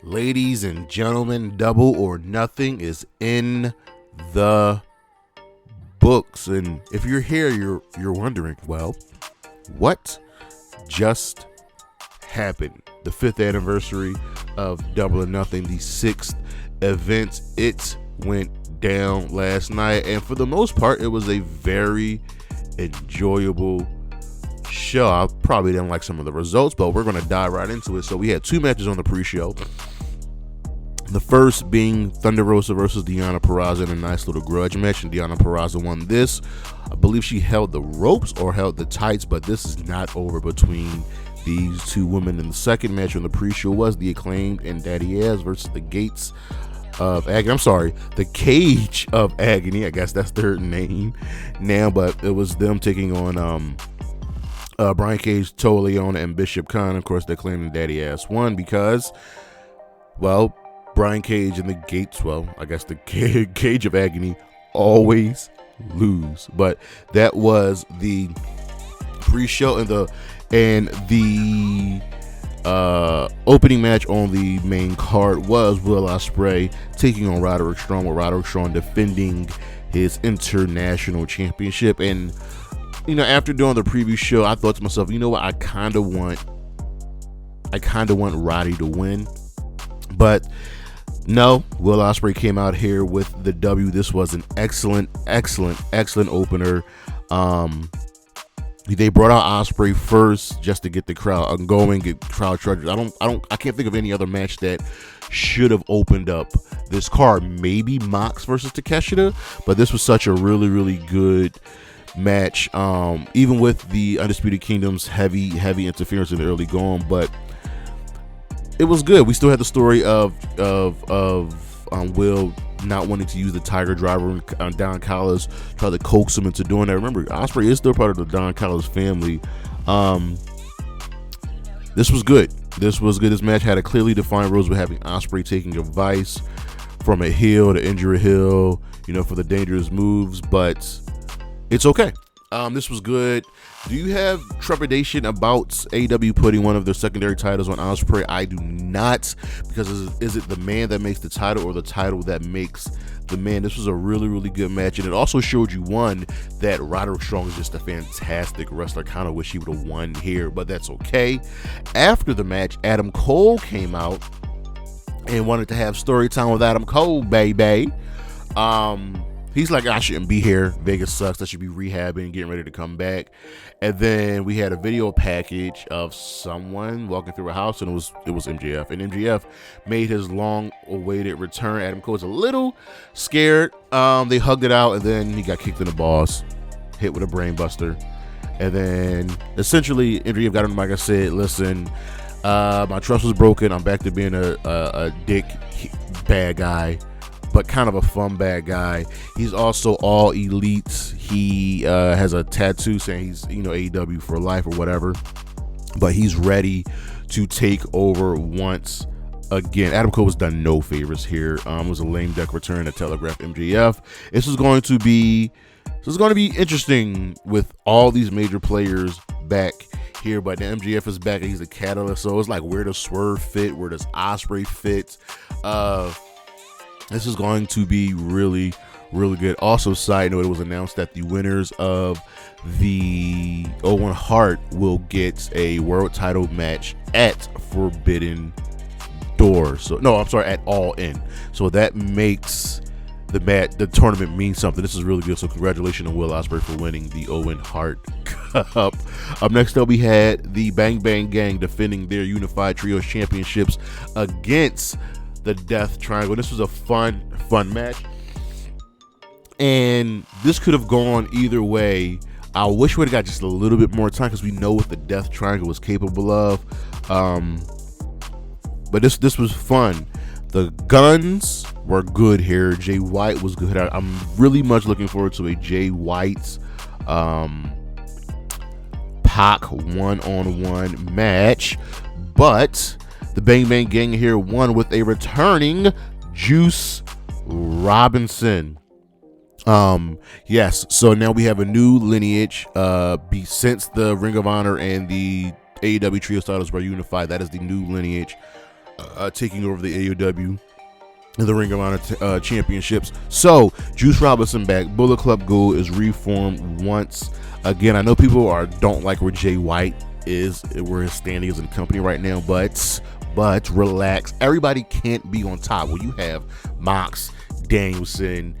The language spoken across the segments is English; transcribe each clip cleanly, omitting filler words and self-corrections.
Ladies and gentlemen, Double or Nothing is in the books. And if you're here, you're wondering, well, what just happened? The 5th anniversary of Double or Nothing, the 6th event, it went down last night. And for the most part, it was a very enjoyable show. I probably didn't like some of the results, but we're going to dive right into it. So we had 2 matches on the pre-show. The first being Thunder Rosa versus Deonna Purrazzo in a nice little grudge match, and Deonna Purrazzo won this. I believe she held the ropes or held the tights, but this is not over between these 2 women. And the second match on the pre-show was the Acclaimed and Daddy Ass versus the Gates of Agony. I'm sorry, the Cage of Agony. I guess that's their name now, but it was them taking on Brian Cage, Toa Leona, and Bishop Khan. Of course, the Acclaimed and Daddy Ass won because, well, Brian Cage and the Gates, well, I guess the Cage of Agony always lose. But that was the pre-show, and the opening match on the main card was Will Ospreay taking on Roderick Strong, with Roderick Strong defending his international championship. And after doing the preview show, I thought to myself, you know what, I kind of want Roddy to win, but no, Will Ospreay came out here with the W. This was an excellent opener. They brought out Ospreay first just to get the crowd going, get crowd charges. I can't think of any other match that should have opened up this card. Maybe Mox versus Takeshita, but this was such a really good match. Even with the Undisputed Kingdom's heavy interference in the early going, but it was good. We still had the story of Will not wanting to use the Tiger Driver, and Don Callis tried to coax him into doing that. Remember, Ospreay is still part of the Don Callis family. This was good. This match had a clearly defined rules with having Ospreay taking advice from a heel to injure a heel, for the dangerous moves, but it's okay. This was good. Do you have trepidation about AEW putting one of their secondary titles on Ospreay? I do not, because is it the man that makes the title or the title that makes the man? This was a really good match, and it also showed you, one, that Roderick Strong is just a fantastic wrestler. Kind of wish he would have won here, but that's okay. After the match, Adam Cole came out and wanted to have story time with Adam Cole, baby. He's like, I shouldn't be here. Vegas sucks. I should be rehabbing, getting ready to come back. And then we had a video package of someone walking through a house, and it was MJF. And MJF made his long-awaited return. Adam Cole was a little scared. They hugged it out, and then he got kicked in the balls, hit with a brain buster. And then essentially MJF got on the mic and said, listen, my trust was broken. I'm back to being a dick bad guy, but kind of a fun bad guy. He's also all elite. He has a tattoo saying he's AEW for life or whatever, but he's ready to take over once again. Adam Cole was done no favors here. It was a lame duck return to telegraph MJF. This is going to be interesting with all these major players back here, but the MJF is back and he's a catalyst. So it's like, where does Swerve fit? Where does Ospreay fit? This is going to be really good. Also, side note, it was announced that the winners of the Owen Hart will get a world title match at Forbidden Door. So, no, I'm sorry, at All In. So that makes the tournament mean something. This is really good. So congratulations to Will Ospreay for winning the Owen Hart Cup. Up next up, we had the Bang Bang Gang defending their Unified Trios Championships against the Death Triangle. This was a fun match, and this could have gone either way. I wish we would have got just a little bit more time, because we know what the Death Triangle was capable of. But this was fun. The Guns were good here. Jay White was good. I'm really much looking forward to a Jay White Pac one-on-one match, but the Bang Bang Gang here won with a returning Juice Robinson. Yes, so now we have a new lineage. Since the Ring of Honor and the AEW Trios titles were unified, that is the new lineage taking over the AEW and the Ring of Honor championships. So Juice Robinson back. Bullet Club Gold is reformed once again. I know people don't like where Jay White is, where his standing is in the company right now, but relax. Everybody can't be on top. When you have Mox, Danielson,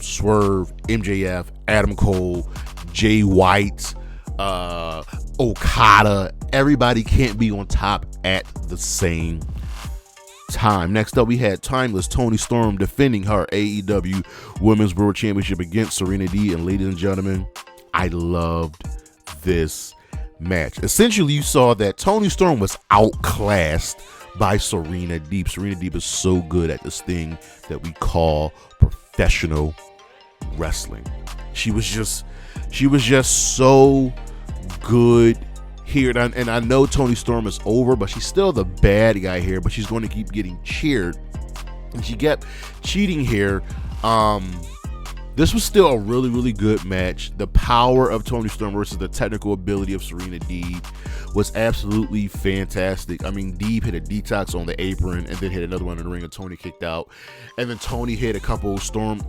Swerve, MJF, Adam Cole, Jay White, Okada, everybody can't be on top at the same time. Next up, we had Timeless Toni Storm defending her AEW Women's World Championship against Serena Deeb. And ladies and gentlemen, I loved this match. Essentially, you saw that Toni Storm was outclassed by Serena Deeb. Serena Deeb is so good at this thing that we call professional wrestling. She was just so good here. And I know Toni Storm is over, but she's still the bad guy here, but she's going to keep getting cheered. And she kept cheating here. This was still a really, really good match. The power of Toni Storm versus the technical ability of Serena Deeb was absolutely fantastic. I mean, Deeb hit a detox on the apron and then hit another one in the ring, and Toni kicked out. And then Toni hit a couple Storm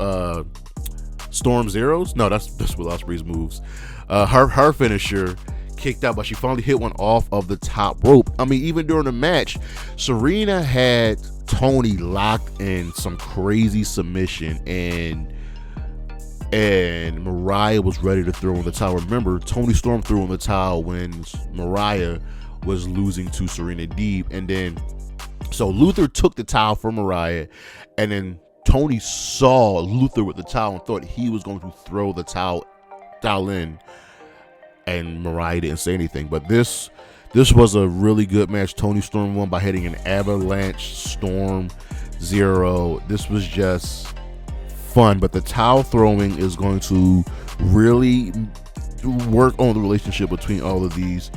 Zeros. No, that's Will Ospreay's moves. Her finisher kicked out, but she finally hit one off of the top rope. I mean, even during the match, Serena had Toni locked in some crazy submission, and Mariah was ready to throw in the towel. Remember, Toni Storm threw in the towel when Mariah was losing to Serena Deeb, and then so Luther took the towel from Mariah, and then Toni saw Luther with the towel and thought he was going to throw the towel in, and Mariah didn't say anything. But this was a really good match. Toni Storm won by hitting an Avalanche Storm Zero. This was just fun, but the towel throwing is going to really work on the relationship between all of these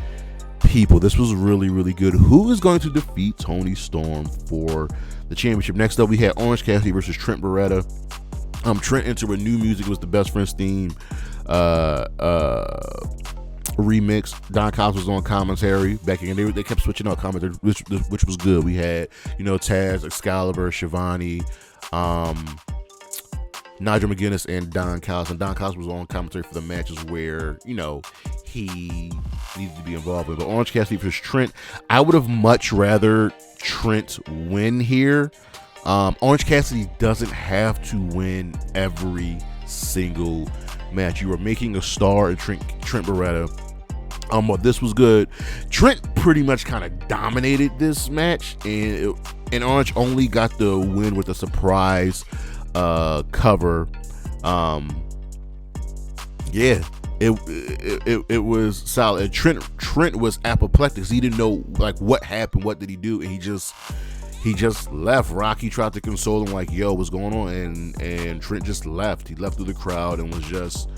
people. This was really, really good. Who is going to defeat Toni Storm for the championship? Next up, we had Orange Cassidy versus Trent Beretta. Trent entered with new music. Was the Best Friends theme remix. Don Callis was on commentary back in. They kept switching up commentary, which was good. We had Taz, Excalibur, Shivani, Nigel McGuinness, and Don Callis. And Don Callis was on commentary for the matches where he needed to be involved with. But Orange Cassidy versus Trent, I would have much rather Trent win here. Orange Cassidy doesn't have to win every single match. You are making a star in Trent Beretta. But this was good. Trent pretty much kind of dominated this match, and Orange only got the win with a surprise cover. It was solid. Trent was apoplectic. He didn't know what happened. What did he do? And he just left. Rocky tried to console him like, yo, what's going on? And Trent just left. He left through the crowd and was just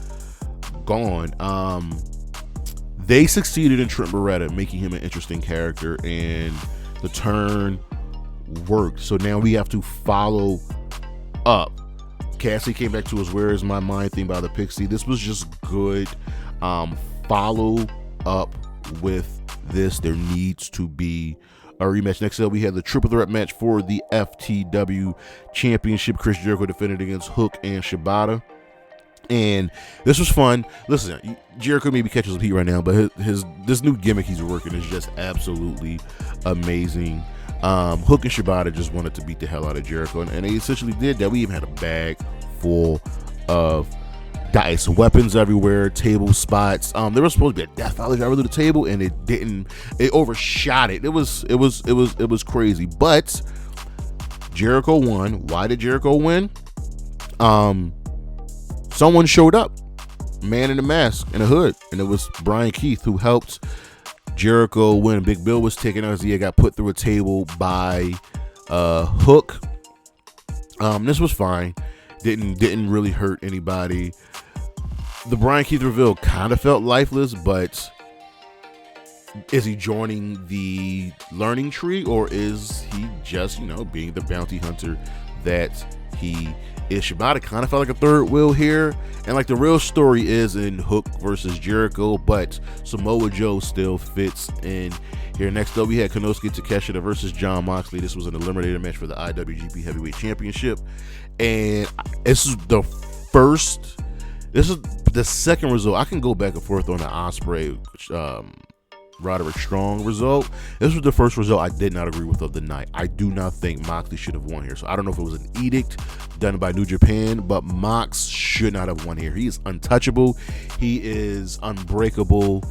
gone. They succeeded in Trent Beretta, making him an interesting character, and the turn worked. So now we have to follow up. Cassie came back to his Where Is My Mind theme by the Pixie. This was just good. Follow up with this. There needs to be a rematch. Next up, we had the triple threat match for the FTW Championship. Chris Jericho defended against Hook and Shibata. And this was fun. Listen, Jericho maybe catches some heat right now, but this new gimmick he's working is just absolutely amazing. Hook and Shibata just wanted to beat the hell out of Jericho, and they essentially did that. We even had a bag full of dice, weapons everywhere, table spots. There was supposed to be a death valley driver to the table, and it didn't. It overshot it. It was crazy. But Jericho won. Why did Jericho win? Someone showed up, man in a mask and a hood, and it was Brian Keith who helped Jericho win. Big Bill was taken out as he got put through a table by Hook. This was fine. Didn't really hurt anybody. The Brian Keith reveal kind of felt lifeless, but is he joining the learning tree, or is he just, being the bounty hunter that he is. Shibata kind of felt like a third wheel here, and like the real story is in Hook versus Jericho, but Samoa Joe still fits in here. Next up, we had Konosuke Takeshita versus Jon Moxley. This was an eliminator match for the IWGP Heavyweight Championship, and this is the second result. I can go back and forth on the Ospreay Roderick Strong result. This was the first result I did not agree with of the night. I do not think Moxley should have won here. So I don't know if it was an edict done by New Japan, but Mox should not have won here. He is untouchable. He is unbreakable.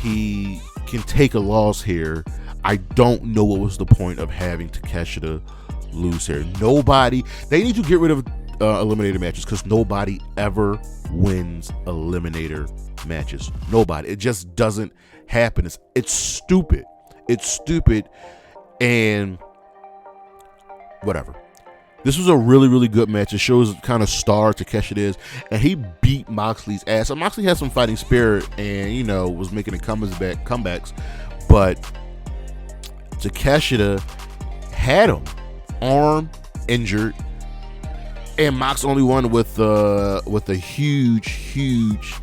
He can take a loss here. I don't know what was the point of having Takeshita lose here. They need to get rid of eliminator matches, because nobody ever wins eliminator matches. Nobody. It just doesn't happen. It's stupid. It's stupid, and whatever. This was a really, really good match. It shows kind of star Takeshita is, and he beat Moxley's ass. And Moxley had some fighting spirit, and was making comebacks, but Takeshita had him arm injured, and Mox only won with a huge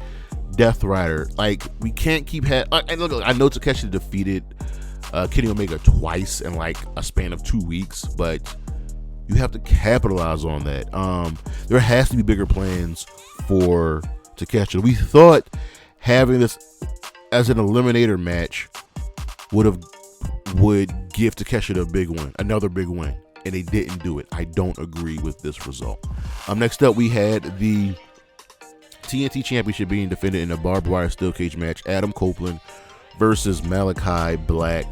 Death Rider. Like, we can't keep and look, I know Takeshita defeated Kenny Omega twice in like a span of 2 weeks, but you have to capitalize on that. There has to be bigger plans for Takeshita. We thought having this as an eliminator match would give Takeshita a big win, another big win, and they didn't do it. I don't agree with this result. Next up, we had the TNT Championship being defended in a barbed wire steel cage match. Adam Copeland versus Malakai Black.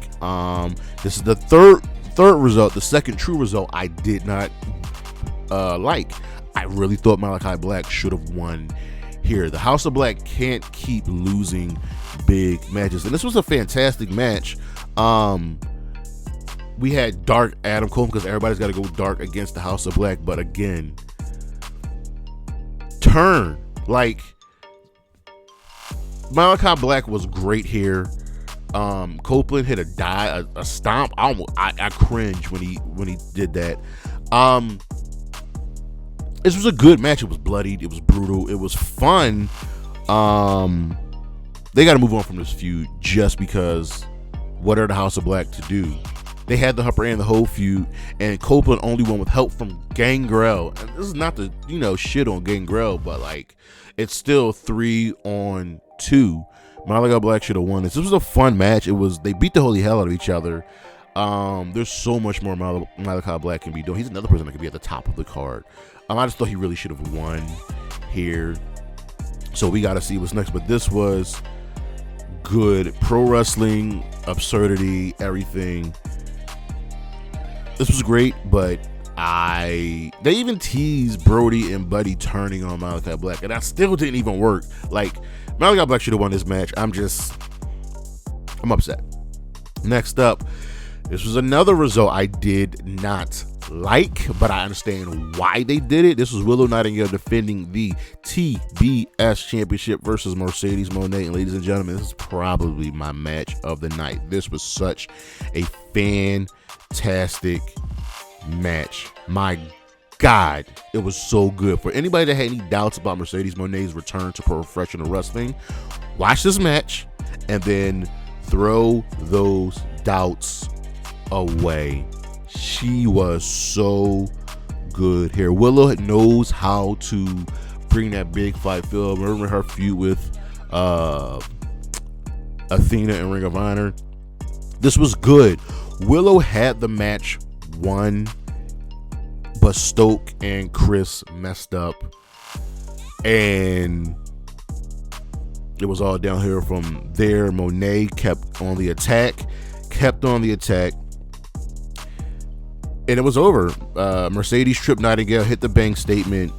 This is the third result, the second true result I did not like. I really thought Malakai Black should have won here. The House of Black can't keep losing big matches, and this was a fantastic match. We had dark Adam Copeland, because everybody's got to go dark against the House of Black, but again, like, Malakai Black was great here. Copeland hit a stomp. I cringed when he did that. This was a good match. It was bloodied. It was brutal. It was fun. They got to move on from this feud, just because what are the House of Black to do? They had the upper hand the whole feud, and Copeland only won with help from Gangrel. And this is not to shit on Gangrel, but like, it's still 3-on-2. Malakai Black should have won this. This was a fun match. They beat the holy hell out of each other. There's so much more Malakai Black can be doing. He's another person that could be at the top of the card. I just thought he really should have won here. So we got to see what's next. But this was good. Pro wrestling, absurdity, everything. This was great, but they even teased Brody and Buddy turning on Malakai Black, and that still didn't even work. Like, Malakai Black should have won this match. I'm upset. Next up, this was another result I did not like, but I understand why they did it. This was Willow Nightingale defending the TBS Championship versus Mercedes Mone. And ladies and gentlemen, this is probably my match of the night. This was such a fantastic match. My God, it was so good. For anybody that had any doubts about Mercedes Mone's return to professional wrestling, watch this match and then throw those doubts away. She was so good here. Willow knows how to bring that big fight feel. Remember her feud with Athena in Ring of Honor? This was good. Willow had the match won, but Stoke and Chris messed up, and it was all downhill from there. Mone kept on the attack, and it was over. Mercedes tripped Nightingale, hit the bank statement,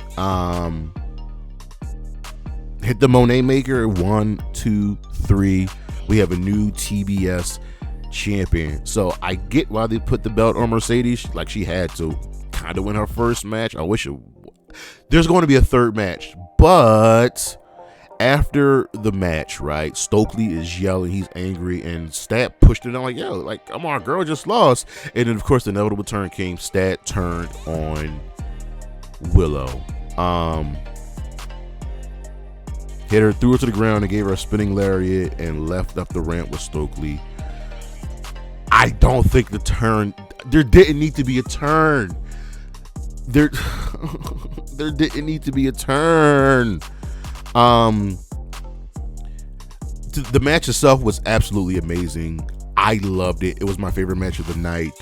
hit the Mone maker. 1, 2, 3. We have a new TBS champion. So I get why they put the belt on Mercedes. Like, she had to kind of win her first match. I wish there's going to be a third match, but after the match, right, Stokely is yelling, he's angry, and Stat pushed it on like, yo, like, come on, girl, just lost. And then of course the inevitable turn came. Stat turned on Willow. Hit her, threw her to the ground, and gave her a spinning lariat and left up the ramp with Stokely. I don't think the turn, there didn't need to be a turn. There didn't need to be a turn. The match itself was absolutely amazing. I loved it. It was my favorite match of the night.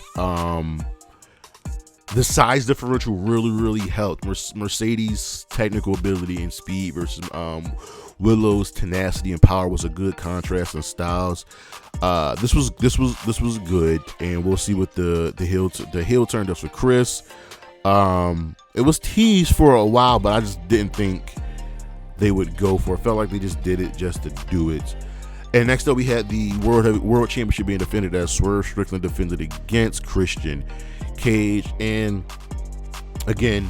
The size differential really helped. Mercedes' technical ability and speed versus Willow's tenacity and power was a good contrast in styles. This was good, and we'll see what the heel turned up for Chris. It was teased for a while, but I just didn't think they would go for it. Felt like they just did it just to do it. And next up, we had the World Championship being defended as Swerve Strickland defended against Christian Cage. And again,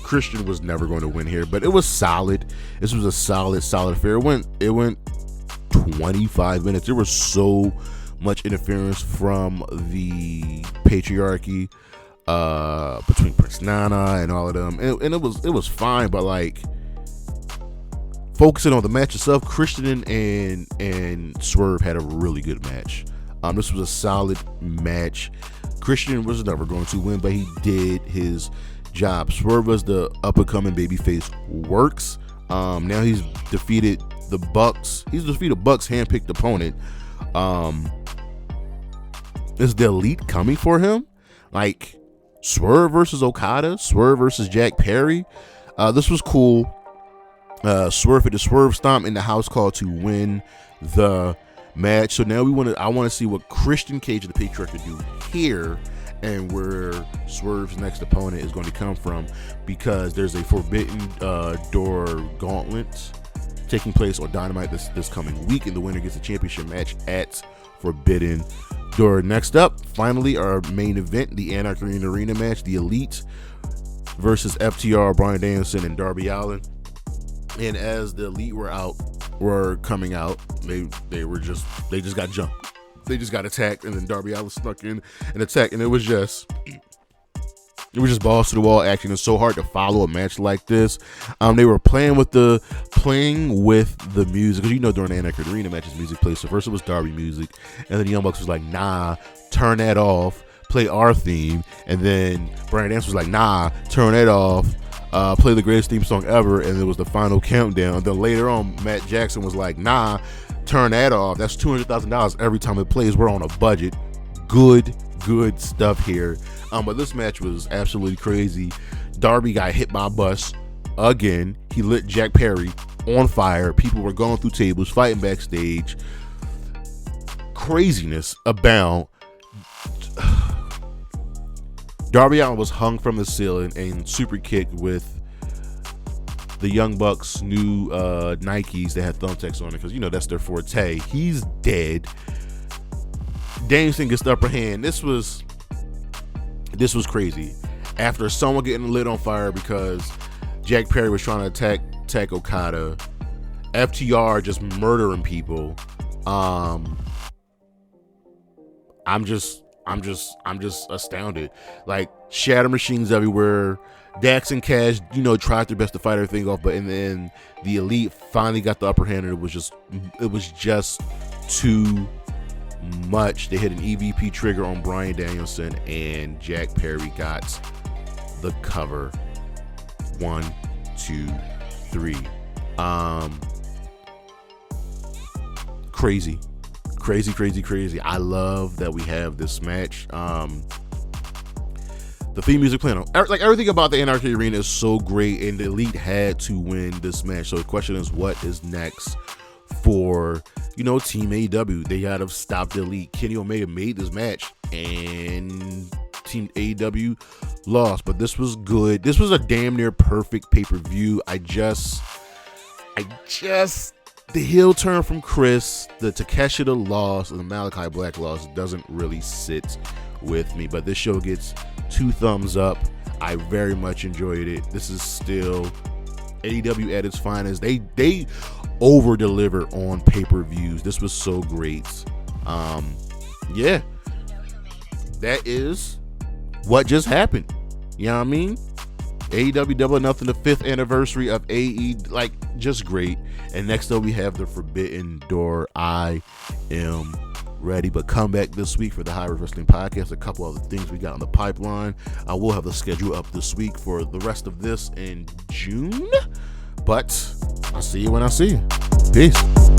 Christian was never going to win here, but it was solid. This was a solid affair. It went 25 minutes. There was so much interference from the patriarchy between Prince Nana and all of them, and it was fine, but like, focusing on the match itself, Christian and Swerve had a really good match. This was a solid match. Christian was never going to win, but he did his job. Swerve was the up-and-coming babyface Works. Now he's defeated the Bucks. He's defeated Bucks' handpicked opponent. Is the Elite coming for him? Like Swerve versus Okada, Swerve versus Jack Perry. This was cool. Swerve hit the Swerve Stomp in the house call to win the match. So now I want to see what Christian Cage and the Patriarch do here, and where Swerve's next opponent is going to come from, because there's a Forbidden Door Gauntlet taking place on Dynamite this coming week, and the winner gets a championship match at Forbidden Door. Next up, finally, our main event, the Anarchy in the Arena match, the Elite versus FTR, Bryan Danielson and Darby Allin. And as the Elite were coming out, they just got jumped. They just got attacked, and then Darby Allin snuck in and attacked, and it was just balls to the wall action. It's so hard to follow a match like this. They were playing with the music, because during the Anarchy Arena matches, music plays. So first it was Darby music, and then the Young Bucks was like, nah, turn that off, play our theme. And then Bryan Danielson was like, nah, turn that off, play the greatest theme song ever. And it was the final countdown. Then later on, Matt Jackson was like, nah, turn that off, that's $200,000 every time it plays, we're on a budget. Good stuff here. But this match was absolutely crazy. Darby got hit by a bus again. He lit Jack Perry on fire. People were going through tables, fighting backstage. Craziness abound. Darby Allin was hung from the ceiling and super kicked with the Young Bucks' new Nikes that had thumbtacks on it, because that's their forte. He's dead. Danielson gets the upper hand. This was crazy. After someone getting lit on fire because Jack Perry was trying to attack Okada, FTR just murdering people. I'm just astounded. Like, shatter machines everywhere. Dax and Cash, tried their best to fight everything off, but then the Elite finally got the upper hand, and it was just too much. They hit an EVP trigger on Bryan Danielson, and Jack Perry got the cover. 1, 2, 3. Crazy. I love that we have this match. The theme music playing on, like, everything about the Anarchy Arena is so great, and the Elite had to win this match. So the question is, what is next for Team AEW? They gotta stop the Elite. Kenny Omega made this match, and Team AEW lost, but this was good. This was a damn near perfect pay-per-view. The heel turn from Chris, the Takeshita loss, and the Malakai Black loss doesn't really sit with me, but this show gets 2 thumbs up. I very much enjoyed it. This is still AEW at its finest. They over deliver on pay-per-views. This was so great. Yeah, that is what just happened. You know what I mean? AEW Double or Nothing, the 5th anniversary of AE, like, just great. And next up we have the Forbidden Door. I am ready. But come back this week for the High Risk Wrestling Podcast. A couple other things we got on the pipeline. I will have the schedule up this week for the rest of this in June. But I'll see you when I see you. Peace.